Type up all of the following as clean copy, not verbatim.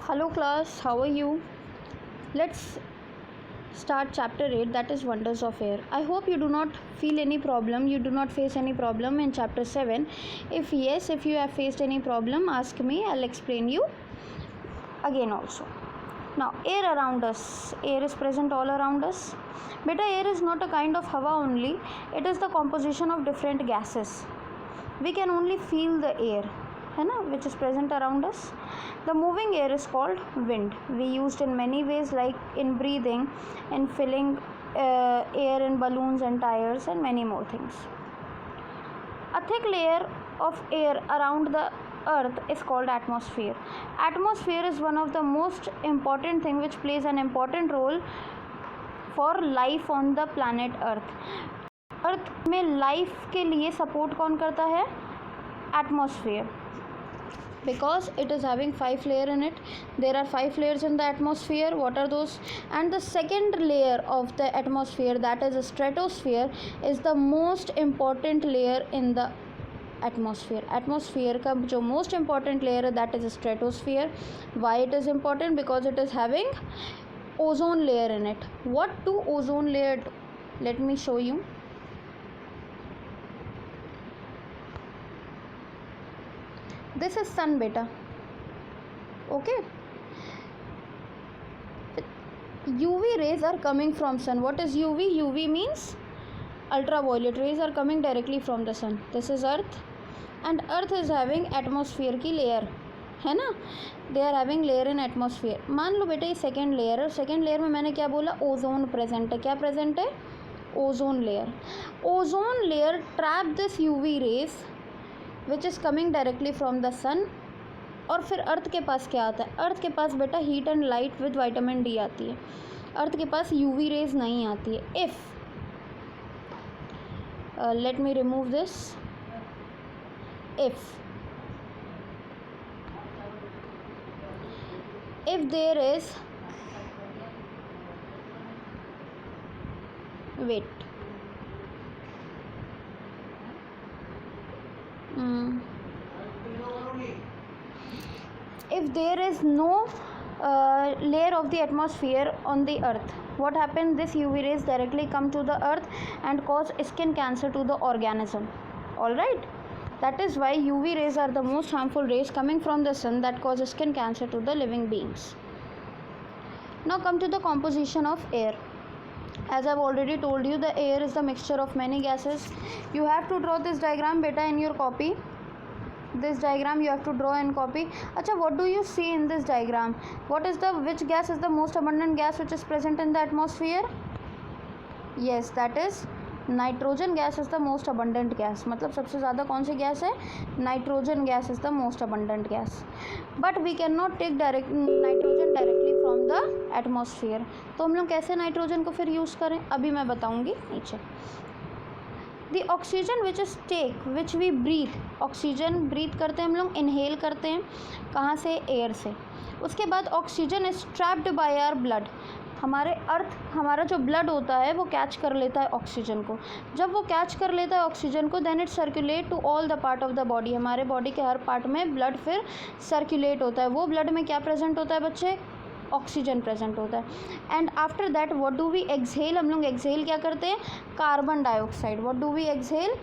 Hello class, how are you? Let's start chapter 8, that is wonders of air. I hope you do not feel any problem, you do not face any problem in chapter 7. If yes, if you have faced any problem, ask me, I'll explain you again also. Now, air around us. Air is present all around us. Beta, air is not a kind of hava only, it is the composition of different gases. We can only feel the air, है ना, which is present around us. The moving air is called wind. We used in many ways, like in breathing, in filling air in balloons and tires, and many more things. A thick layer of air around the earth is called atmosphere. Atmosphere is one of the most important thing which plays an important role for life on the planet earth. अर्थ में life के लिए support कौन करता है? Atmosphere, because it is having 5 layers in it. There are 5 layers in the atmosphere. What are those? And the second layer of the atmosphere, that is a stratosphere, is the most important layer in the atmosphere. Atmosphere का जो most important layer है, that is a stratosphere. Why it is important? Because it is having ozone layer in it. What do ozone layer do? Let me show you. This is sun, beta. Okay, UV rays are coming from sun. What is UV? UV means ultraviolet rays are coming directly from the sun. This is earth, and earth is having atmosphere की layer, है ना. They are having layer in atmosphere. मान लो बेटा ये second layer है. Second layer में मैंने क्या बोला? ओजोन प्रेजेंट है. क्या प्रेजेंट है? Ozone layer. Ozone layer trap this UV rays which is coming directly from the sun. और फिर अर्थ के पास क्या आता है? अर्थ के पास बेटा heat and light with vitamin D आती है. अर्थ के पास यूवी रेज नहीं आती है. If let me remove this. if there is wait if there is no layer of the atmosphere on the earth, what happens? This UV rays directly come to the earth and cause skin cancer to the organism. All right, that is why UV rays are the most harmful rays coming from the sun that cause skin cancer to the living beings. Now come to the composition of air. As I've already told you, the air is the mixture of many gases. You have to draw this diagram beta in your copy. This diagram you have to draw in copy. Acha, what do you see in this diagram? Which gas is the most abundant gas which is present in the atmosphere? Yes, that is nitrogen gas is the most abundant gas. मतलब सबसे ज़्यादा कौन सी gas है? Nitrogen gas is the most abundant gas. But we can not take nitrogen directly from the atmosphere. तो हम लोग कैसे नाइट्रोजन को फिर यूज़ करें, अभी मैं बताऊंगी नीचे. The oxygen which we breathe. Oxygen breathe करते हैं हम लोग, इनहेल करते हैं. कहाँ से? एयर से. उसके बाद oxygen is trapped by our blood. हमारा जो ब्लड होता है वो कैच कर लेता है ऑक्सीजन को. जब वो कैच कर लेता है ऑक्सीजन को, then it circulate to all the part of the body. हमारे बॉडी के हर पार्ट में ब्लड फिर सर्कुलेट होता है. वो ब्लड में क्या प्रेजेंट होता है बच्चे? ऑक्सीजन प्रेजेंट होता है. And after that what do we exhale? हम लोग एक्सहेल क्या करते हैं? Carbon dioxide. What do we exhale?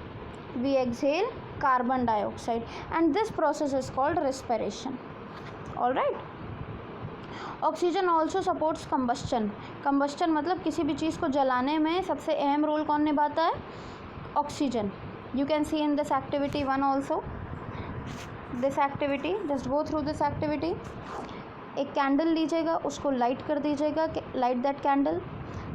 We exhale carbon dioxide. And this process is called respiration. Alright. Oxygen also supports combustion. Combustion मतलब किसी भी चीज़ को जलाने में सबसे अहम रोल कौन निभाता है? Oxygen. You can see in this activity 1 also. This activity, just go through this activity. एक कैंडल लीजिएगा, उसको लाइट कर दीजिएगा. Light that candle.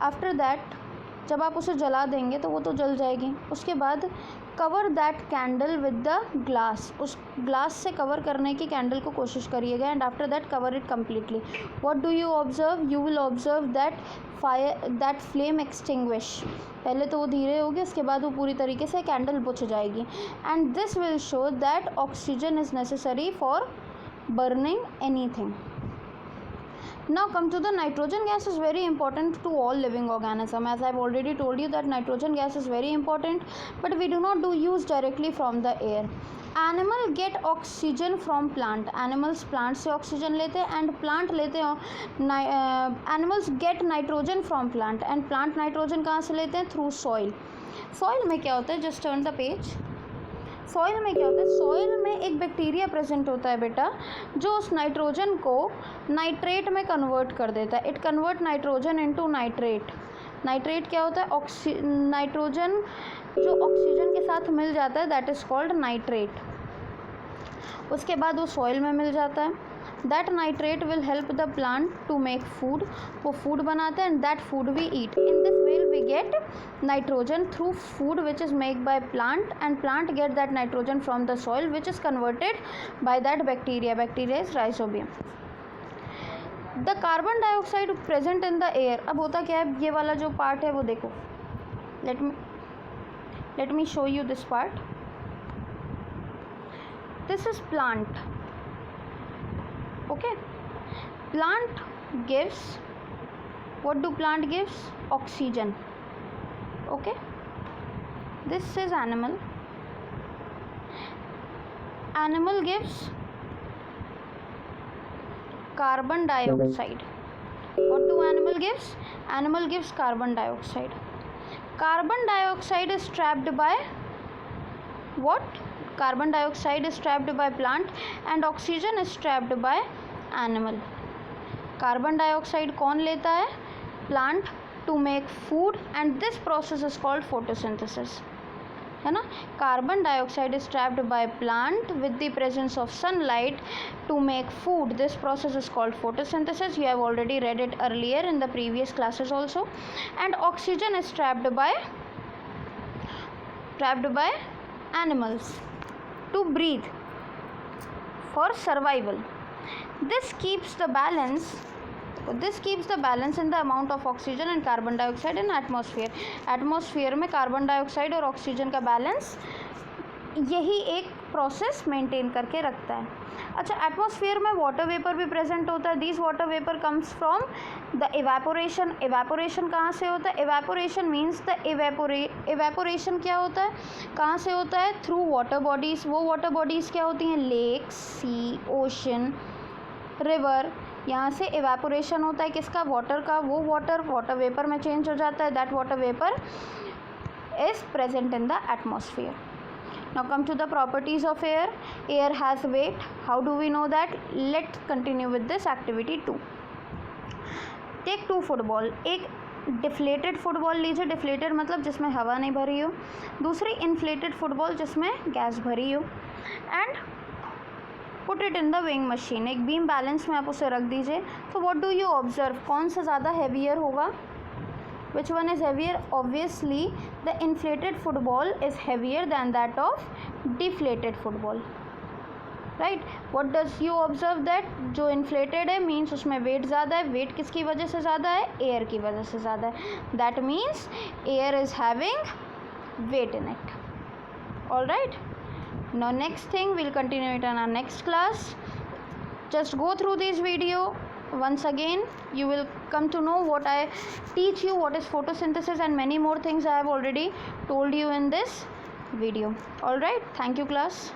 After that जब आप उसे जला देंगे तो वो तो जल जाएगी. उसके बाद cover that candle with the glass. उस ग्लास से कवर करने की कैंडल को कोशिश करिएगा. And after that cover it completely. What do you observe? You will observe that flame extinguish. पहले तो वो धीरे होगी, उसके बाद वो पूरी तरीके से कैंडल बुझ जाएगी. And this will show that oxygen is necessary for burning anything. Now come to the nitrogen gas is very important to all living organism. As I've already told you that nitrogen gas is very important, but we do not do use directly from the air. Animal get oxygen from plant. Animals plant से oxygen लेते हैं and plant लेते हैं animals get nitrogen from plant and plant nitrogen कहाँ से लेते हैं? Through soil. Soil में क्या होता है? Just turn the page. Soil में क्या होता है? सॉइल में एक बैक्टीरिया प्रेजेंट होता है बेटा, जो उस नाइट्रोजन को नाइट्रेट में कन्वर्ट कर देता है. It convert nitrogen into nitrate. Nitrate क्या होता है? नाइट्रोजन जो ऑक्सीजन के साथ मिल जाता है, दैट इज़ कॉल्ड नाइट्रेट. उसके बाद वो सॉइल में मिल जाता है. That nitrate will help the plant to make food. वो फूड बनाते हैं and that food we eat. In this way we get nitrogen through food which is made by plant, and plant get that nitrogen from the soil which is converted by that bacteria. Bacteria is rhizobium. The carbon dioxide present in the air. अब होता क्या है? ये वाला जो part है वो देखो. let me show you this part. This is plant. Okay, plant gives, what do plant gives? Oxygen. Okay, this is animal. Animal gives carbon dioxide. What do animal gives? Animal gives carbon dioxide. Carbon dioxide is trapped by what? Carbon dioxide is trapped by plant and oxygen is trapped by animal. Carbon dioxide कौन लेता है? Plant, to make food, and this process is called photosynthesis. है ना? Carbon dioxide is trapped by plant with the presence of sunlight to make food. This process is called photosynthesis. You have already read it earlier in the previous classes also. And oxygen is trapped by animals to breathe for survival. This keeps the balance in the amount of oxygen and carbon dioxide in atmosphere. Atmosphere में carbon dioxide और oxygen का balance यही एक process maintain करके रखता है. अच्छा, atmosphere में वाटर वेपर भी प्रेजेंट होता है. This water vapour comes from the evaporation. Evaporation कहाँ से होता है? इवेपोरेशन मीन्स द इवेपोरेशन क्या होता है? कहाँ से होता है? Through water bodies. वो वाटर बॉडीज़ क्या होती हैं? लेक, सी, ओशन, रिवर. यहाँ से इवेपोरेशन होता है किसका? वाटर का. वो वाटर वेपर में चेंज हो जाता है. That water vapour is present in the atmosphere. Now come to the properties of air. Air has weight. How do we know that? Let's continue with this activity 2. Take 2 football. एक deflated football लीजिए. Deflated मतलब जिसमें हवा नहीं भरी हो. दूसरी inflated football जिसमें गैस भरी हो. And put it in the weighing machine. एक बीम बैलेंस में आप उसे रख दीजिए. तो व्हाट डू यू ऑब्जर्व? कौन सा ज़्यादा हैवियर होगा? Which one is heavier? Obviously the inflated football is heavier than that of deflated football, right? What does you observe that जो inflated है means उसमें weight ज़्यादा है. weight किसकी वजह से ज़्यादा है? air की वजह से ज़्यादा है. that means air is having weight in it. all right, now next thing we'll continue it in our next class. Just go through this video once again. You will come to know what I teach you, what is photosynthesis, and many more things I have already told you in this video. All right, thank you class.